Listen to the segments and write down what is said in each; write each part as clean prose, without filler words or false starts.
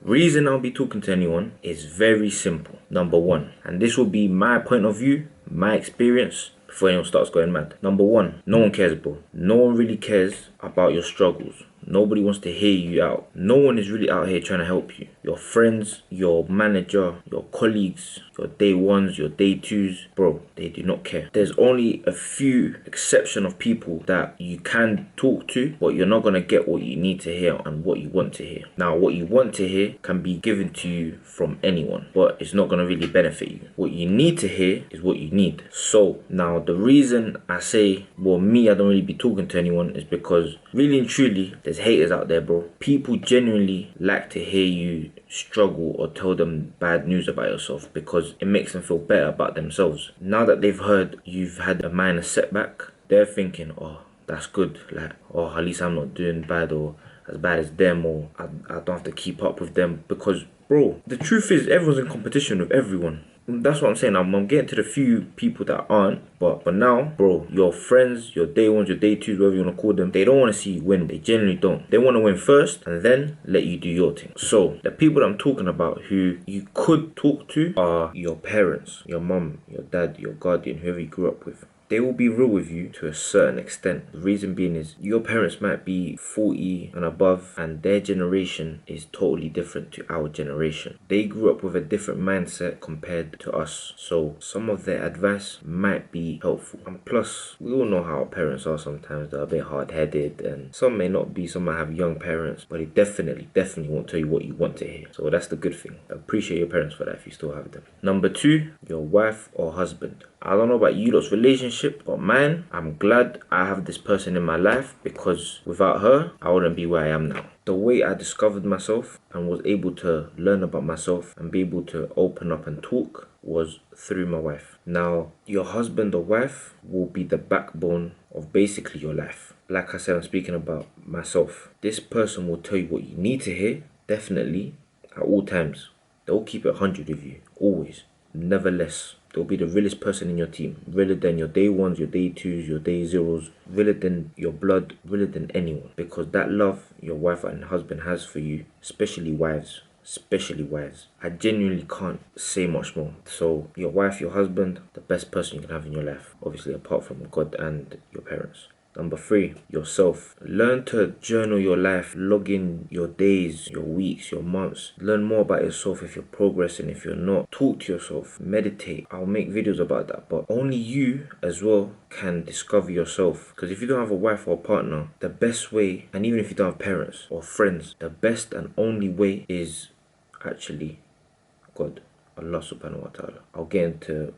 Reason I'll be talking to anyone is very simple. Number one, and this will be my point of view, my experience, before anyone starts going mad. Number one, no one cares, bro. No one really cares about your struggles. Nobody wants to hear you out. No one is really out here trying to help you. Your friends, your manager, your colleagues, your day ones, your day twos, bro, they do not care. There's only a few exception of people that you can talk to, but you're not going to get what you need to hear and what you want to hear. Now, what you want to hear can be given to you from anyone, but it's not going to really benefit you. What you need to hear is what you need. So, now the reason I say, well, me, I don't really be talking to anyone is because really and truly, there's haters out there, bro. People genuinely like to hear you struggle or tell them bad news about yourself because it makes them feel better about themselves. Now that they've heard you've had a minor setback, they're thinking, oh, that's good. Like, oh, at least I'm not doing bad or as bad as them, or I don't have to keep up with them. Because, bro, the truth is everyone's in competition with everyone. That's what I'm saying. I'm getting to the few people that aren't, but for now, bro, your friends, your day ones, your day twos, whatever you want to call them, they don't want to see you win. They genuinely don't. They want to win first and then let you do your thing. So the people that I'm talking about who you could talk to are your parents, your mum, your dad, your guardian, whoever you grew up with. They will be real with you to a certain extent. The reason being is your parents might be 40 and above and their generation is totally different to our generation. They grew up with a different mindset compared to us. So some of their advice might be helpful. And plus, we all know how our parents are sometimes. They're a bit hard-headed and some may not be. Some might have young parents, but they definitely won't tell you what you want to hear. So that's the good thing. Appreciate your parents for that if you still have them. Number two, your wife or husband. I don't know about you lot's relationship, but mine, I'm glad I have this person in my life because without her, I wouldn't be where I am now. The way I discovered myself and was able to learn about myself and be able to open up and talk was through my wife. Now, your husband or wife will be the backbone of basically your life. Like I said, I'm speaking about myself. This person will tell you what you need to hear, definitely, at all times. They'll keep it 100 with you, always, never less. They'll be the realest person in your team, realer than your day ones, your day twos, your day zeros, realer than your blood, realer than anyone. Because that love your wife and husband has for you, especially wives, I genuinely can't say much more. So your wife, your husband, the best person you can have in your life, obviously apart from God and your parents. Number three, yourself. Learn to journal your life, log in your days, your weeks, your months. Learn more about yourself if you're progressing, if you're not. Talk to yourself, meditate. I'll make videos about that, but only you as well can discover yourself. Because if you don't have a wife or a partner, the best way, and even if you don't have parents or friends, the best and only way is actually God, Allah subhanahu wa ta'ala. I'll get into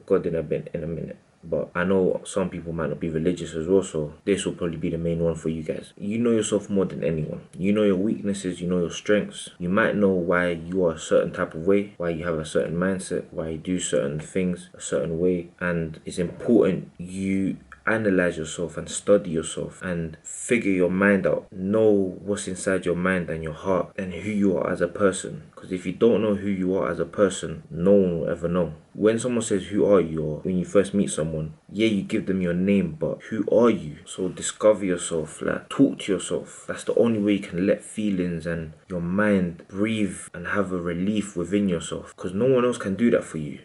God in a minute. But I know some people might not be religious as well, so this will probably be the main one for you guys. You know yourself more than anyone. You know your weaknesses, you know your strengths. You might know why you are a certain type of way, why you have a certain mindset, why you do certain things a certain way. And it's important you analyze yourself and study yourself and figure your mind out. Know what's inside your mind and your heart and who you are as a person. Because if you don't know who you are as a person, no one will ever know. When someone says who are you, or when you first meet someone, yeah, you give them your name, but who are you? So discover yourself, like talk to yourself. That's the only way you can let feelings and your mind breathe and have a relief within yourself, because no one else can do that for you.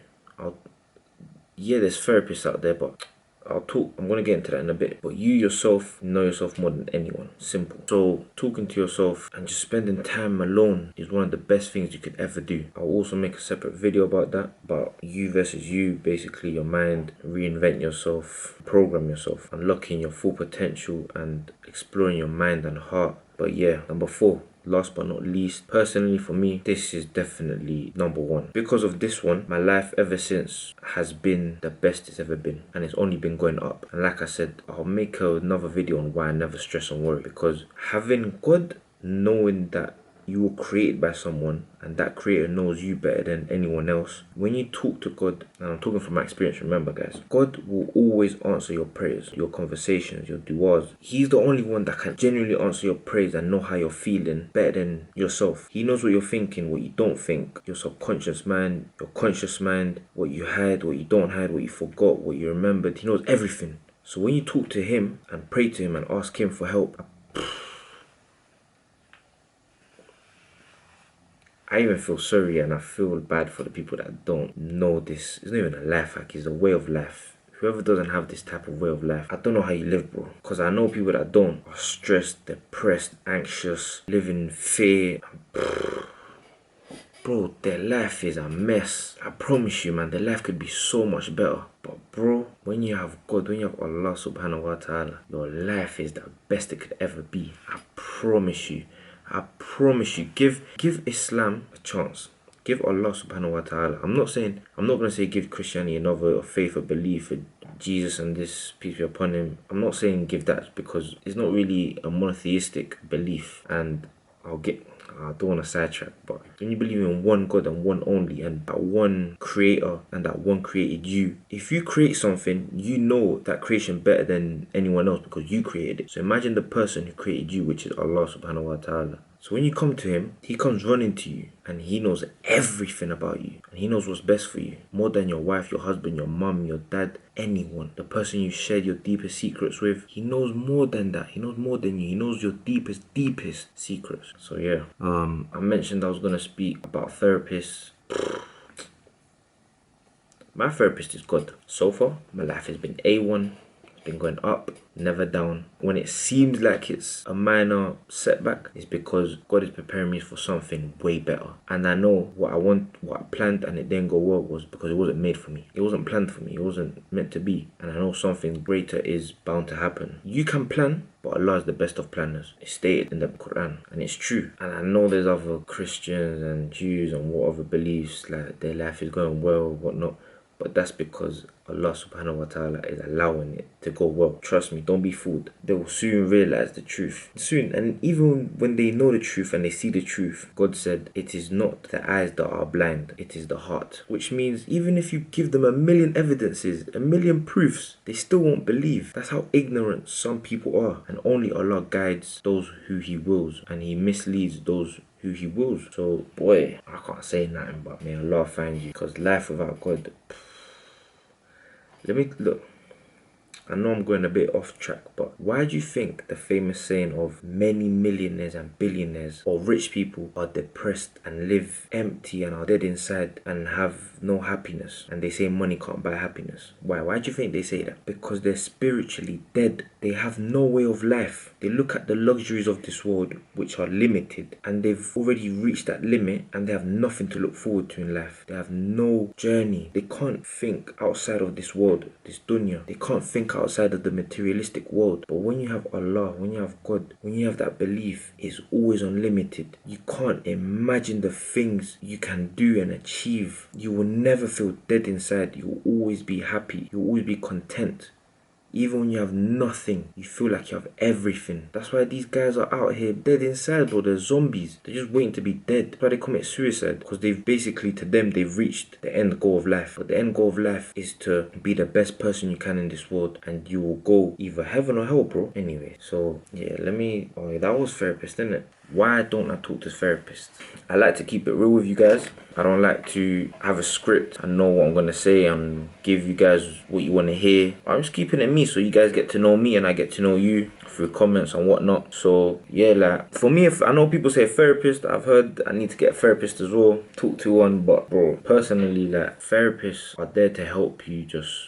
Yeah, there's therapists out there, but I'm going to get into that in a bit. But you yourself know yourself more than anyone. Simple. So talking to yourself and just spending time alone is one of the best things you could ever do. I'll also make a separate video about that. About you versus you, basically your mind, reinvent yourself, program yourself, unlocking your full potential and exploring your mind and heart. But yeah, number four. Last but not least, personally for me, this is definitely number one. Because of this one, my life ever since has been the best it's ever been. And it's only been going up. And like I said, I'll make another video on why I never stress and worry. Because having God, knowing that you were created by someone and that creator knows you better than anyone else. When you talk to God, and I'm talking from my experience, remember guys, God will always answer your prayers, your conversations, your du'as. He's the only one that can genuinely answer your prayers and know how you're feeling better than yourself. He knows what you're thinking, what you don't think, your subconscious mind, your conscious mind, what you had, what you don't had, what you forgot, what you remembered. He knows everything. So when you talk to him and pray to him and ask him for help, I even feel sorry and I feel bad for the people that don't know this. It's not even a life hack, it's a way of life. Whoever doesn't have this type of way of life, I don't know how you live, bro. Because I know people that don't are stressed, depressed, anxious, live in fear. Bro, their life is a mess. I promise you, man, their life could be so much better. But bro, when you have God, when you have Allah subhanahu wa ta'ala, your life is the best it could ever be. I promise you. I promise you. Give Islam a chance. Give Allah subhanahu wa ta'ala. I'm not gonna say give Christianity another faith or belief for Jesus and this peace be upon him. I'm not saying give that because it's not really a monotheistic belief, and I don't want to sidetrack, but when you believe in one God and one only, and that one creator and that one created you, if you create something, you know that creation better than anyone else because you created it. So imagine the person who created you, which is Allah subhanahu wa ta'ala. So when you come to him, he comes running to you and he knows everything about you and he knows what's best for you, more than your wife, your husband, your mum, your dad, anyone. The person you shared your deepest secrets with, he knows more than that. He knows more than you. He knows your deepest secrets. So yeah, I mentioned I was gonna speak about therapists. My therapist is God. So far, my life has been A1. Been going up, never down. When it seems like it's a minor setback, it's because God is preparing me for something way better. And I know what I planned, and it didn't go well was because it wasn't made for me. It wasn't planned for me. It wasn't meant to be. And I know something greater is bound to happen. You can plan, but Allah is the best of planners. It's stated in the Quran, and it's true. And I know there's other Christians and Jews and what other beliefs, like their life is going well, whatnot. But that's because Allah subhanahu wa ta'ala is allowing it to go well. Trust me, don't be fooled. They will soon realize the truth. Soon. And even when they know the truth and they see the truth, God said, it is not the eyes that are blind, it is the heart. Which means even if you give them a million evidences, a million proofs, they still won't believe. That's how ignorant some people are. And only Allah guides those who He wills, and He misleads those who He wills. So boy, I can't say nothing but may Allah find you, because life without God, let me look. I know I'm going a bit off track, but why do you think the famous saying of many millionaires and billionaires or rich people are depressed and live empty and are dead inside and have no happiness, and they say money can't buy happiness? Why do you think they say that? Because they're spiritually dead. They have no way of life. They look at the luxuries of this world, which are limited, and they've already reached that limit, and they have nothing to look forward to in life. They have no journey. They can't think outside of this world, this dunya. They can't think outside of the materialistic world. But when you have Allah, when you have God, when you have that belief, it's always unlimited. You can't imagine the things you can do and achieve. You will never feel dead inside. You will always be happy. You will always be content. Even when you have nothing, you feel like you have everything. That's why these guys are out here dead inside, bro. They're zombies. They're just waiting to be dead. That's why they commit suicide. Because they've basically, to them, they've reached the end goal of life. But the end goal of life is to be the best person you can in this world. And you will go either heaven or hell, bro. Anyway, so yeah, that was therapist, isn't it? Why don't I talk to therapists? I like to keep it real with you guys. I don't like to have a script. I know what I'm going to say and give you guys what you want to hear. I'm just keeping it me so you guys get to know me and I get to know you through comments and whatnot. So yeah, like for me, if I know people say therapist, I've heard I need to get a therapist as well, talk to one. But bro, personally, like therapists are there to help you.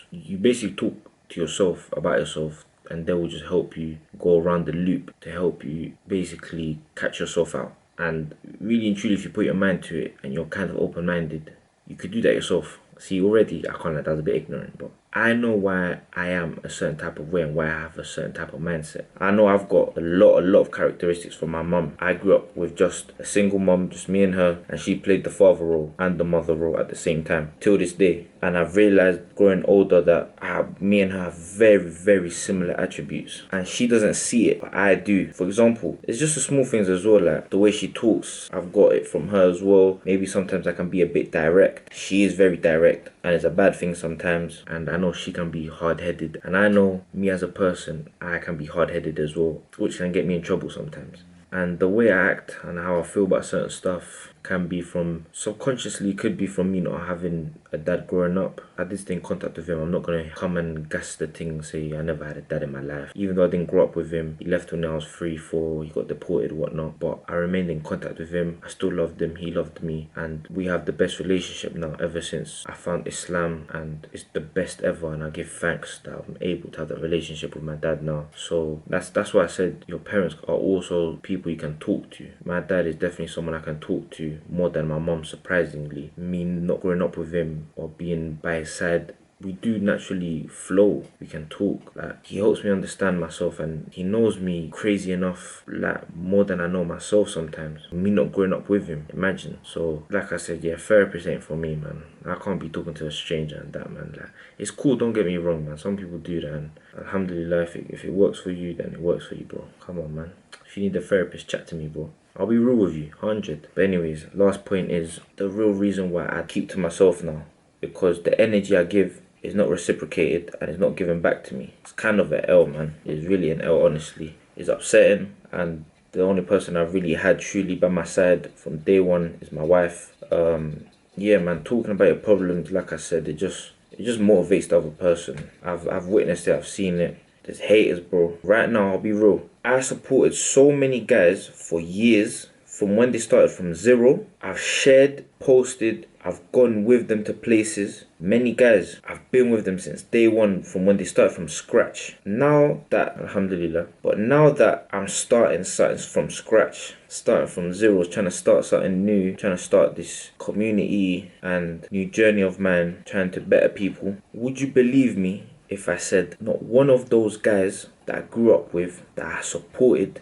You basically talk to yourself about yourself, and they will just help you go around the loop to help you basically catch yourself out. And really and truly, if you put your mind to it and you're kind of open-minded, you could do that yourself. See, already, I can't, that's a bit ignorant, but I know why I am a certain type of way and why I have a certain type of mindset. I know I've got a lot of characteristics from my mum. I grew up with just a single mum, just me and her, and she played the father role and the mother role at the same time, till this day. And I've realized growing older that me and her have very similar attributes. And she doesn't see it, but I do. For example, it's just the small things as well, like the way she talks. I've got it from her as well. Maybe sometimes I can be a bit direct. She is very direct, and it's a bad thing sometimes. And I know she can be hard-headed. And I know me as a person, I can be hard-headed as well, which can get me in trouble sometimes. And the way I act and how I feel about certain stuff can be from subconsciously, could be from me not having a dad growing up. I did stay in contact with him. I'm not gonna come and gas the thing and say I never had a dad in my life. Even though I didn't grow up with him, he left when I was 3, 4, he got deported, whatnot. But I remained in contact with him. I still loved him, he loved me, and we have the best relationship now ever since I found Islam, and it's the best ever, and I give thanks that I'm able to have that relationship with my dad now. So that's why I said your parents are also people you can talk to. My dad is definitely someone I can talk to more than my mom, surprisingly. Me not growing up with him or being by his side, we do naturally flow. We can talk. Like, he helps me understand myself, and he knows me crazy enough, like more than I know myself sometimes. Me not growing up with him, imagine. So like I said, yeah, therapist ain't for me, man. I can't be talking to a stranger and that, man. Like, it's cool, don't get me wrong, man. Some people do that, and alhamdulillah, if it works for you, then it works for you, bro. Come on, man. If you need a therapist, chat to me, bro. I'll be real with you, 100. But anyways, last point is the real reason why I keep to myself now. Because the energy I give is not reciprocated and it's not given back to me. It's kind of an L, man. It's really an L, honestly. It's upsetting, and the only person I've really had truly by my side from day one is my wife. Yeah, man, talking about your problems, like I said, it just motivates the other person. I've witnessed it, I've seen it. There's haters, bro. Right now, I'll be real. I supported so many guys for years, from when they started from zero. I've shared, posted, I've gone with them to places. Many guys, I've been with them since day one, from when they started from scratch. Now that, alhamdulillah, but now that I'm starting something from scratch, starting from zero, trying to start something new, trying to start this community and new journey of mine, trying to better people, would you believe me if I said not one of those guys that I grew up with, that I supported,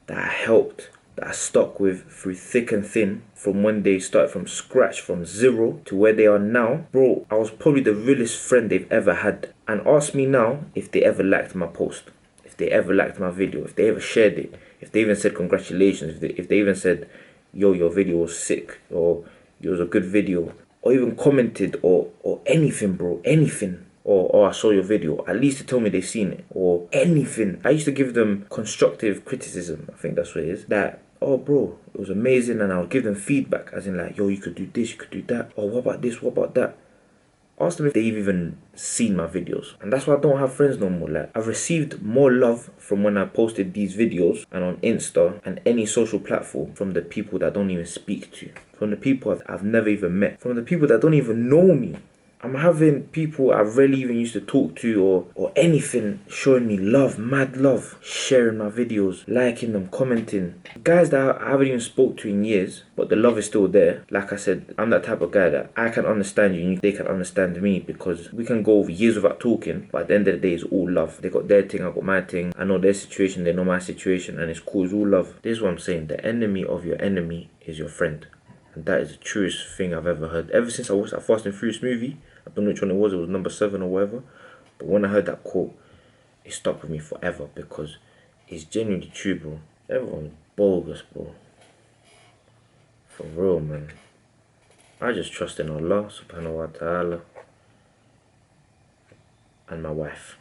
that I helped, that I stuck with through thick and thin, from when they started from scratch, from zero to where they are now, bro, I was probably the realest friend they've ever had. And ask me now if they ever liked my post, if they ever liked my video, if they ever shared it, if they even said congratulations, if they even said, yo, your video was sick, or it was a good video, or even commented, or anything, bro, anything. Or I saw your video, at least to tell me they've seen it, or anything. I used to give them constructive criticism, I think that's what it is. That, oh bro, it was amazing, and I would give them feedback, as in like, yo, you could do this, you could do that, or what about this, what about that? Ask them if they've even seen my videos. And that's why I don't have friends no more. Like, I've received more love from when I posted these videos and on Insta and any social platform from the people that I don't even speak to, from the people I've never even met, from the people that don't even know me. I'm having people I rarely even used to talk to or anything showing me love, mad love, sharing my videos, liking them, commenting. Guys that I haven't even spoke to in years, but the love is still there. Like I said, I'm that type of guy that I can understand you and they can understand me, because we can go over years without talking, but at the end of the day, it's all love. They got their thing, I got my thing. I know their situation, they know my situation, and it's cool, it's all love. This is what I'm saying. The enemy of your enemy is your friend. And that is the truest thing I've ever heard. Ever since I watched that Fast and Furious movie, I don't know which one it was number 7 or whatever. But when I heard that quote, it stuck with me forever, because it's genuinely true, bro. Everyone's bogus, bro. For real, man. I just trust in Allah subhanahu wa ta'ala and my wife.